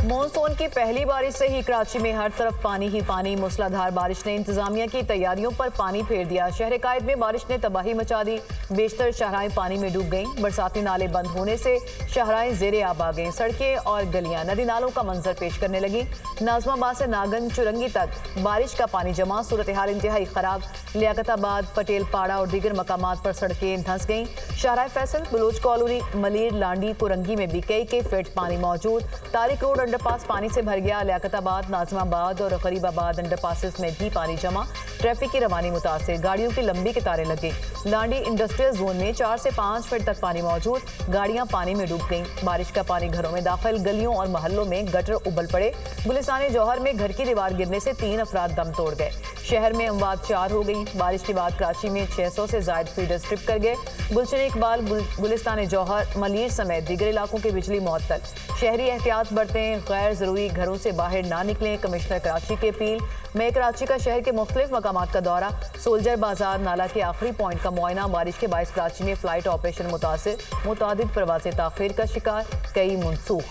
Monsoon की पहली बारिश से ही कराची में हर तरफ पानी ही पानी। मूसलाधार बारिश ने इंतजामिया की तैयारियों पर पानी फेर दिया। शहर कायद में बारिश ने तबाही मचा दी। बेशतर शहराएं पानी में डूब गईं। बरसाती नाले बंद होने से शहराएं जेरे आब आ गईं। सड़कें और गलियां नदी नालों का मंजर पेश करने लगी। नाजमाबाद से नागन चुरंगी तक बारिश का पानी जमा। सूरत हाल इंतहाई खराब। लियाकताबाद, पटेल पाड़ा और दीगर मकामात पर सड़कें धंस गईं। शाहराह फैसल, बलोच कॉलोनी, मलीर, लांडी, कुरंगी में भी कई फीट पानी मौजूद। तारिक रोड अंडरपास पानी से भर गया। लियाकताबाद, नाजमाबाद और गरीबाबाद अंडरपासेस में भी पानी जमा। ट्रैफिक की रवानी मुतासिर। गाड़ियों की लंबी कतारें लगी। लांडी इंडस्ट्रियल जोन में 4 से 5 फीट तक पानी मौजूद। गाड़ियां पानी में डूब गईं। बारिश का पानी घरों में दाखिल। गलियों और मोहल्लों में गटर उबल पड़े। गुलिस्तान जौहर में घर की दीवार गिरने से 3 अफराद दम तोड़ गए। शहर में अमवात 4 हो गई। बारिश के बाद कराची में 600 से ज्यादा फीडर स्ट्रिप कर गए। गुलशन इकबाल, गुलिस्तान जौहर, मलीर समेत दीगर इलाकों की बिजली मअतल। शहरी एहतियात बरतें, गैर जरूरी घरों से बाहर ना निकलें। कमिश्नर कराची की अपील। मैं कराची का शहर के मुख्तलिफ मकामात का दौरा। सोल्जर बाजार नाला के आखिरी पॉइंट का मुआयना। बारिश के बायस कराची में फ्लाइट ऑपरेशन मुतासिर। मुतादिद परवाज़ें ताखीर का शिकार, कई मनसूख।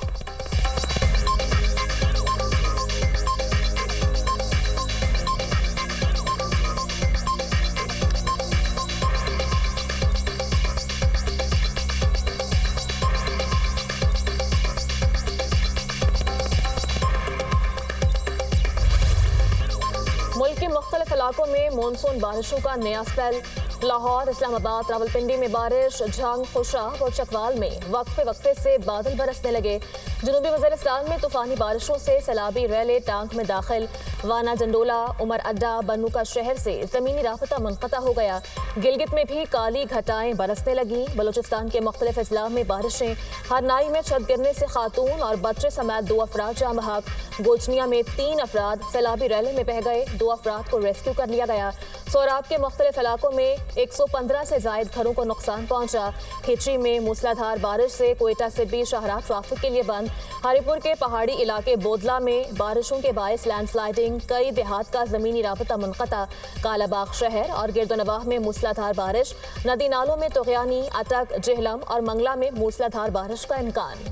मुल्क के मुख्तलिफ इलाकों में मानसून बारिशों का नया स्पेल। लाहौर, इस्लामाबाद, रावलपिंडी में बारिश। झंग, खुशाब और चकवाल में वक्फे से बादल बरसने लगे। जनूबी वज़ीरिस्तान में तूफानी बारिशों से सैलाबी रैले टांग में दाखिल। वाना, जंडोला, उमर अड्डा, बन्नू का शहर से ज़मीनी राबता मुनक़ता हो गया। गिलगित में भी काली घटाएं बरसने लगी। बलूचिस्तान के मुख्तलिफ अजला में बारिशें। हरनाई में छत गिरने से खातून और बच्चे समेत 2 अफराद जाम बहक। गोचनिया में 3 अफराद सैलाबी रैले में बह गए। 2 अफराद को रेस्क्यू कर लिया गया। सोराब के मुख्तलिफ इलाकों में 115 से जायद घरों को नुकसान पहुंचा। खिचड़ी में मूसलाधार बारिश से कोयटा से भी शाहराह ट्रैफिक के लिए बंद। हरिपुर के पहाड़ी इलाके बोदला में बारिशों के बायस लैंडस्लाइडिंग। कई देहात का जमीनी राबता मुनक़ता। कालाबाग शहर और गिरदोनवाह में मूसलाधार बारिश। नदी नालों में तुग़यानी, अटक, जेहलम और मंगला में मूसलाधार बारिश का इम्कान।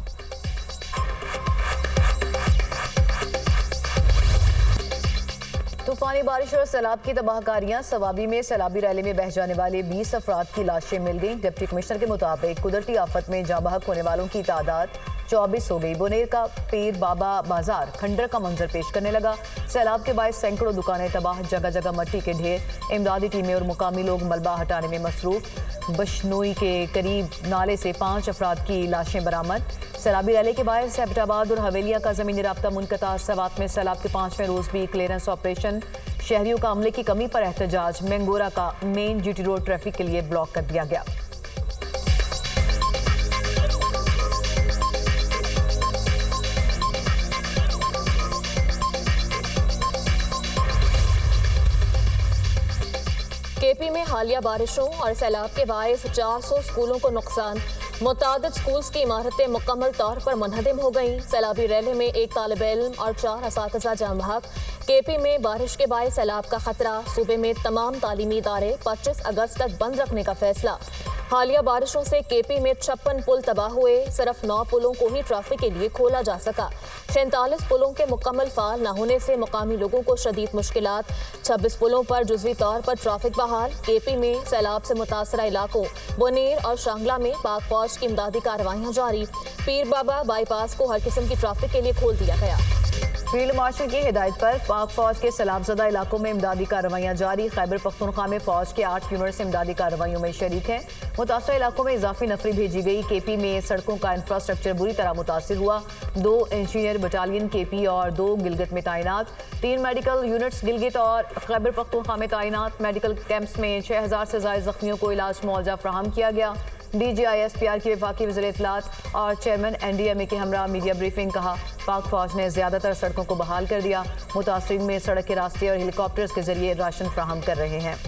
तूफानी बारिश और सैलाब की तबाहकारियां। सवाबी में सैलाबी रैली में बह जाने वाले 20 अफराद की लाशें मिल गईं। डिप्टी कमिश्नर के मुताबिक कुदरती आफत में जाँ बहक होने वालों की तादाद 24 हो गई। बुनेर का पीर बाबा बाजार खंडर का मंजर पेश करने लगा। सैलाब के बायस सैकड़ों दुकानें तबाह। जगह जगह मट्टी के ढेर। इमदादी टीमें और मुकामी लोग मलबा हटाने में मसरूफ। बशनोई के करीब नाले से 5 अफराद की लाशें बरामद। सैलाबी रैली के बायस एबटाबाद और हवेलिया का जमीनी राब्ता मुनक़ता। सवात में सैलाब के 5वें रोज भी क्लियरेंस ऑपरेशन। शहरियों का अमले की कमी पर एहतजाज। मैंगोरा का मेन जीटी रोड ट्रैफिक के लिए ब्लॉक कर दिया गया। केपी में हालिया बारिशों और सैलाब के बायस 400 स्कूलों को नुकसान। मुतादिद स्कूल्स की इमारतें मुकम्मल तौर पर मुनहदम हो गईं। सैलाबी रैले में 1 तालिब इल्म और 4 असातिज़ा जाम बहक। केपी में बारिश के बायस सैलाब का खतरा। सूबे में तमाम तालीमी इदारे 25 अगस्त तक बंद रखने का फैसला। हालिया बारिशों से केपी में 56 पुल तबाह हुए। सिर्फ 9 पुलों को ही ट्रैफिक के लिए खोला जा सका। 47 पुलों के मुकम्मल फाल न होने से मुकामी लोगों को शदीद मुश्किलात। 26 पुलों पर जुज़वी तौर पर ट्रैफिक बहाल। केपी में सैलाब से मुतासरा इलाकों बुनेर और शांगला में पाक फौज की इमदादी कार्रवाइयाँ जारी। पीर बाबा बाईपास को हर किस्म की ट्रैफिक के लिए खोल दिया गया। फील्ड मार्शल की हिदायत पर पाक फौज के सैलाबज़दा इलाकों में इमदादी कार्रवाइयाँ जारी। खैबर पख्तूनख्वा में फौज के 8 यूनिट्स इमदादी कार्रवाइयों में शरीक हैं। मुतासरा इलाकों में इजाफी नफरी भेजी गई। केपी में सड़कों का इंफ्रास्ट्रक्चर बुरी तरह मुतासिर हुआ। 2 इंजीनियर बटालियन केपी और 2 गिलगित में तैनात। 3 मेडिकल यूनिट्स गिलगित और खैबर पख्तूनख्वा में तैनात। मेडिकल कैंप्स में 6000 से ज्यादा जख्मियों को इलाज मुआवजा फराहम किया गया। DGISPR की वफाकी वज़ीर इत्तलात और चेयरमैन NDMA के हमरा मीडिया ब्रीफिंग। कहा, पाक फौज ने ज्यादातर सड़कों को बहाल कर दिया। मुतासरीन में सड़क के रास्ते और हेलीकॉप्टर्स के जरिए राशन फराहम कर रहे हैं।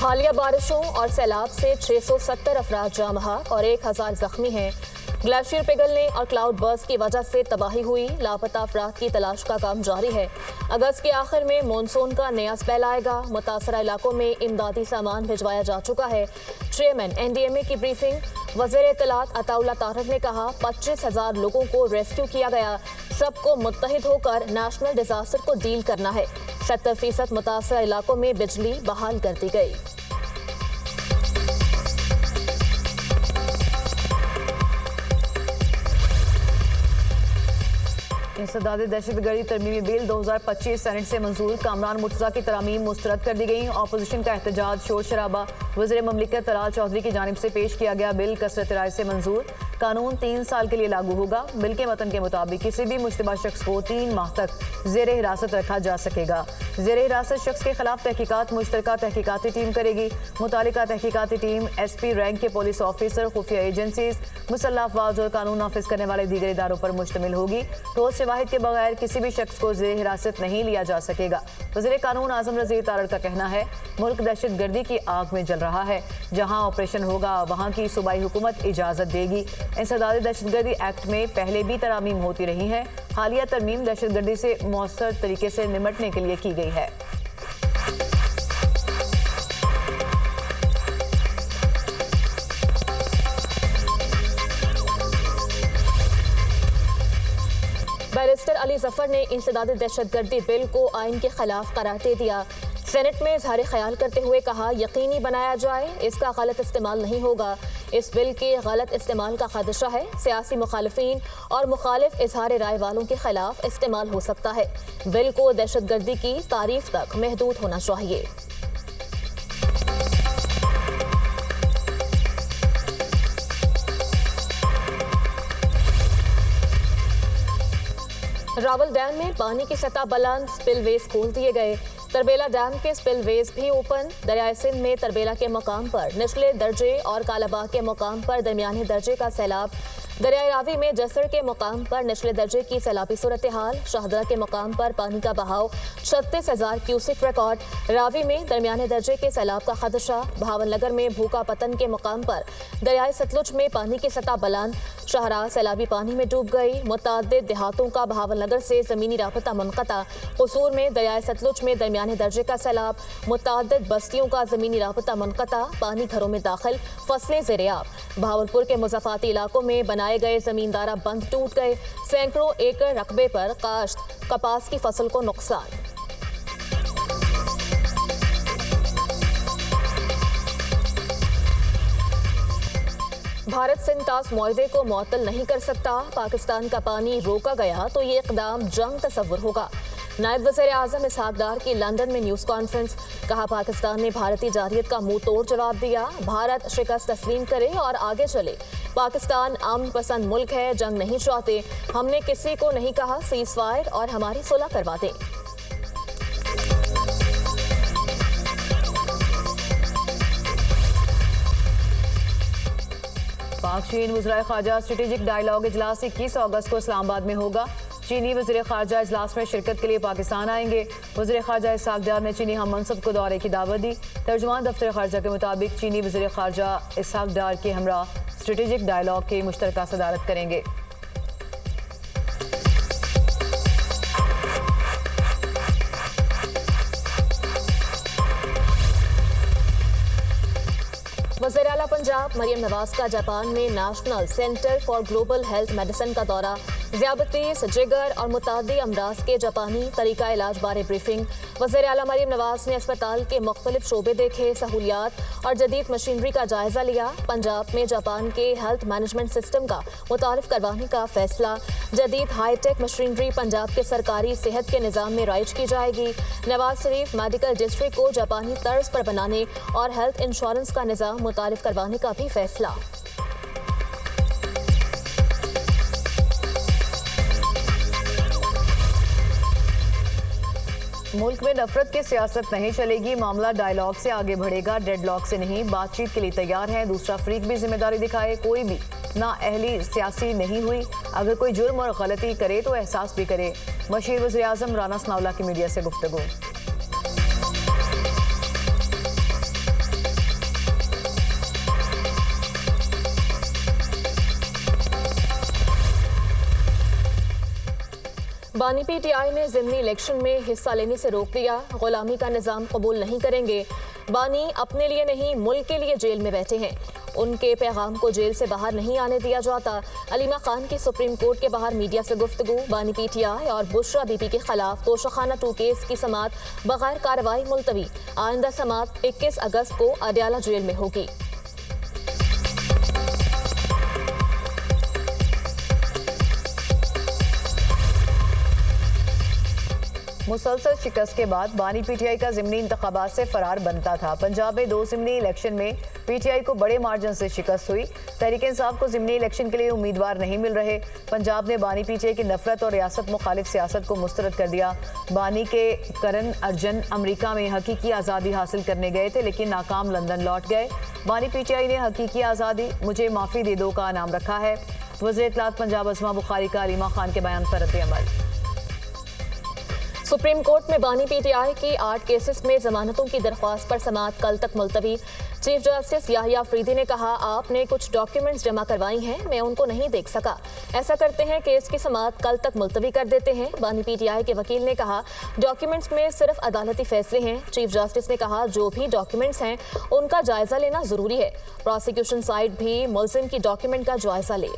हालिया बारिशों और सैलाब से 670 अफराद जाँ बहक और 1000 जख्मी हैं। ग्लेशियर पिघलने और क्लाउड बर्स्ट की वजह से तबाही हुई, लापता अफराद की तलाश का काम जारी है। अगस्त के आखिर में मानसून का नया स्पेल आएगा। मुतासरा इलाकों में इमदादी सामान भिजवाया जा चुका है। चेयरमैन NDMA की ब्रीफिंग। वज़ीर इत्तलात अताउल्लाह तारक ने कहा 25,000 लोगों को रेस्क्यू किया गया। सबको मुत्तहिद होकर नेशनल डिजास्टर को डील करना है। 70% मुतासरा इलाकों में बिजली बहाल कर दी गई। इंसदादी दहशतगर्दी तरमीमी बिल 2025 सेनेट से मंजूर। कामरान मुर्तज़ा की तरामीम मुस्तरद कर दी गई। अपोजिशन का एहतजाज, शोर शराबा। वज़ीर ममलिकत तलाल चौधरी की जानिब से पेश किया गया बिल कसरत राय से मंजूर। कानून 3 साल के लिए लागू होगा। बिल के मतन के मुताबिक किसी भी मुश्तबा शख्स को 3 माह तक ज़ेर हिरासत रखा जा सकेगा। ज़ेर हिरासत शख्स के खिलाफ तहकीकात मुश्तरका तहकीकाती टीम करेगी। मुतालिका तहकीकाती टीम SP रैंक के पुलिस ऑफिसर, खुफिया एजेंसीज, मुसल्लह अफवाज और कानून नाफिज करने वाले दीगर इदारों पर मुश्तमिल होगी। ठोस शवाहिद के बगैर किसी भी शख्स को ज़ेर हिरासत नहीं लिया जा सकेगा। वज़ीर कानून आज़म रज़ी तारड़ का कहना है मुल्क दहशतगर्दी की आग में जल रहा है। जहाँ ऑपरेशन होगा वहाँ की सूबाई हुकूमत इजाज़त देगी। इंसदादी दहशतगर्दी एक्ट में पहले भी तरामीम होती रही हैं। हालिया तरमीम दहशतगर्दी से मौसर तरीके से निमटने के लिए की गई है। बैरिस्टर अली जफर ने इंसदादी दहशतगर्दी बिल को आइन के खिलाफ करार दे दिया। सेनेट में इजहार ख्याल करते हुए कहा यकीनी बनाया जाए इसका गलत इस्तेमाल नहीं होगा। इस बिल के गलत इस्तेमाल का खदशा है। सियासी मुखालिफिन और मुखालिफ इजहार राय वालों के खिलाफ इस्तेमाल हो सकता है। बिल को दहशतगर्दी की तारीफ तक महदूद होना चाहिए। रावल डैम में पानी की सतह बुलंद, स्पिलवेज खोल दिए गए। तरबेला डैम के स्पिलवेज भी ओपन। दरियाए सिंध में तरबेला के मकाम पर निचले दर्जे और कालाबाग के मकाम पर दरमियाने दर्जे का सैलाब। दरियाए रावी में जसर के मकाम पर निचले दर्जे की सैलाबी सूरत हाल। शाहदरा के मकाम पर पानी का बहाव 36,000 क्यूसिक रिकॉर्ड। रावी में दरमियाने दर्जे के सैलाब का खदशा। भावनगर में भूखा पतन के मकाम पर दरियाए सतलुज में पानी की सतह बुलंद। शाहरा सैलाबी पानी में डूब गई। मुतअद्दिद देहातों का भावनगर से जमीनी राबता मुनक़ता। कसूर में दरियाए सतलुज में दरमियाने दर्जे का सैलाब। मुतअद्दिद बस्तियों का जमीनी राबता मुनक़ता। पानी घरों में दाखिल, फसलें ज़ेर-ए-आब। भावलपुर के मुज़ाफ़ाती इलाकों में बनाए गए जमींदारा बंद टूट गए। सैकड़ों एकड़ रकबे पर काश्त, कपास की फसल को नुकसान। भारत सिंध टास मुआहदे को मुअत्तल नहीं कर सकता। पाकिस्तान का पानी रोका गया तो ये इक़दाम जंग तस्वुर होगा। नायब वज़ीर आज़म इसहाक डार की लंदन में न्यूज़ कॉन्फ्रेंस। कहा पाकिस्तान ने भारतीय जारियत का मुंह तोड़ जवाब दिया। भारत शिकस्त तस्लीम करे और आगे चले। पाकिस्तान अमन पसंद मुल्क है, जंग नहीं चाहते। हमने किसी को नहीं कहा सीज़ फायर और हमारी सुलह करवा दें। पाक चीन वज़ीर ख़ारजा स्ट्रेटेजिक डायलॉग इजलास 21 अगस्त को इस्लामाबाद में होगा। चीनी वज़ीर ख़ारजा इजलास में शिरकत के लिए पाकिस्तान आएंगे। वज़ीर ख़ारजा इसहाक डार ने चीनी हम मनसब को दौरे की दावत दी। तर्जुमान दफ्तर ख़ारजा के मुताबिक चीनी वज़ीर ख़ारजा इसहाक डार के हमरा स्ट्रेटेजिक डायलॉग की मुश्तरका सदारत करेंगे। वज़ीर आला पंजाब मरियम नवाज का जापान में national centre for global health medicine का दौरा। ज़ियाबतीस, जिगर और मुतादी अमराज के जापानी तरीका इलाज बारे ब्रीफिंग। वज़ीर आला मरियम नवाज ने अस्पताल के मुख्तलिफ शोबे देखे, सहूलियात और जदीद मशीनरी का जायजा लिया। पंजाब में जापान के हेल्थ मैनेजमेंट सिस्टम का मुतारिफ करवाने का फैसला। जदीद हाईटेक मशीनरी पंजाब के सरकारी सेहत के निज़ाम में राइज की जाएगी। नवाज शरीफ मेडिकल डिस्ट्रिक्ट को जापानी तर्ज पर बनाने और हेल्थ इंश्योरेंस का निज़ाम मुतारिफ करवाने का भी फैसला। मुल्क में नफरत की सियासत नहीं चलेगी। मामला डायलॉग से आगे बढ़ेगा, डेडलॉक से नहीं। बातचीत के लिए तैयार हैं। दूसरा फरीक भी जिम्मेदारी दिखाए। कोई भी ना अहली सियासी नहीं हुई। अगर कोई जुर्म और गलती करे तो एहसास भी करे। मशीर वज़ीर आज़म राना सनाउल्लाह की मीडिया से गुफ्तगू। बानी पीटीआई ने ज़िमनी इलेक्शन में हिस्सा लेने से रोक दिया। गुलामी का निज़ाम कबूल नहीं करेंगे। बानी अपने लिए नहीं मुल्क के लिए जेल में बैठे हैं। उनके पैगाम को जेल से बाहर नहीं आने दिया जाता। अलीमा खान की सुप्रीम कोर्ट के बाहर मीडिया से गुफ्तगू। बानी पीटीआई और बुशरा बीबी के खिलाफ तोशाखाना 2 केस की समाअत बगैर कार्रवाई मुलतवी। आइंदा समाअत 21 अगस्त को अडयाला जेल में होगी। मुसलसल शिकस्त के बाद बानी पीटीआई का ज़िमनी इंतखाबात से फरार बनता था। पंजाब में 2 ज़िमनी इलेक्शन में पीटीआई को बड़े मार्जिन से शिकस्त हुई। तहरीक इंसाफ को ज़िमनी इलेक्शन के लिए उम्मीदवार नहीं मिल रहे। पंजाब ने बानी पीटीआई की नफरत और रियासत मुखालिफ सियासत को मुस्तरद कर दिया। बानी के करण अर्जन अमरीका में हकीकी आज़ादी हासिल करने गए थे, लेकिन नाकाम लंदन लौट गए। बानी पीटीआई ने हकीकी आज़ादी मुझे माफ़ी दे दो का नाम रखा है। वज़ीर इत्तलात पंजाब अज़मा बुखारी का अलीमा खान के बयान पर रद्द-ए-अमल। सुप्रीम कोर्ट में बानी पीटीआई की 8 केसेस में जमानतों की दरख्वास्त पर समाअत कल तक मुलतवी। चीफ जस्टिस याहिया अफरीदी ने कहा, आपने कुछ डॉक्यूमेंट्स जमा करवाई हैं, मैं उनको नहीं देख सका। ऐसा करते हैं केस की समाअत कल तक मुलतवी कर देते हैं। बानी पीटीआई के वकील ने कहा, डॉक्यूमेंट्स में सिर्फ अदालती फैसले हैं। चीफ जस्टिस ने कहा, जो भी डॉक्यूमेंट्स हैं उनका जायजा लेना जरूरी है। प्रोसिक्यूशन साइड भी मुल्जिम की डॉक्यूमेंट का जायजा ले।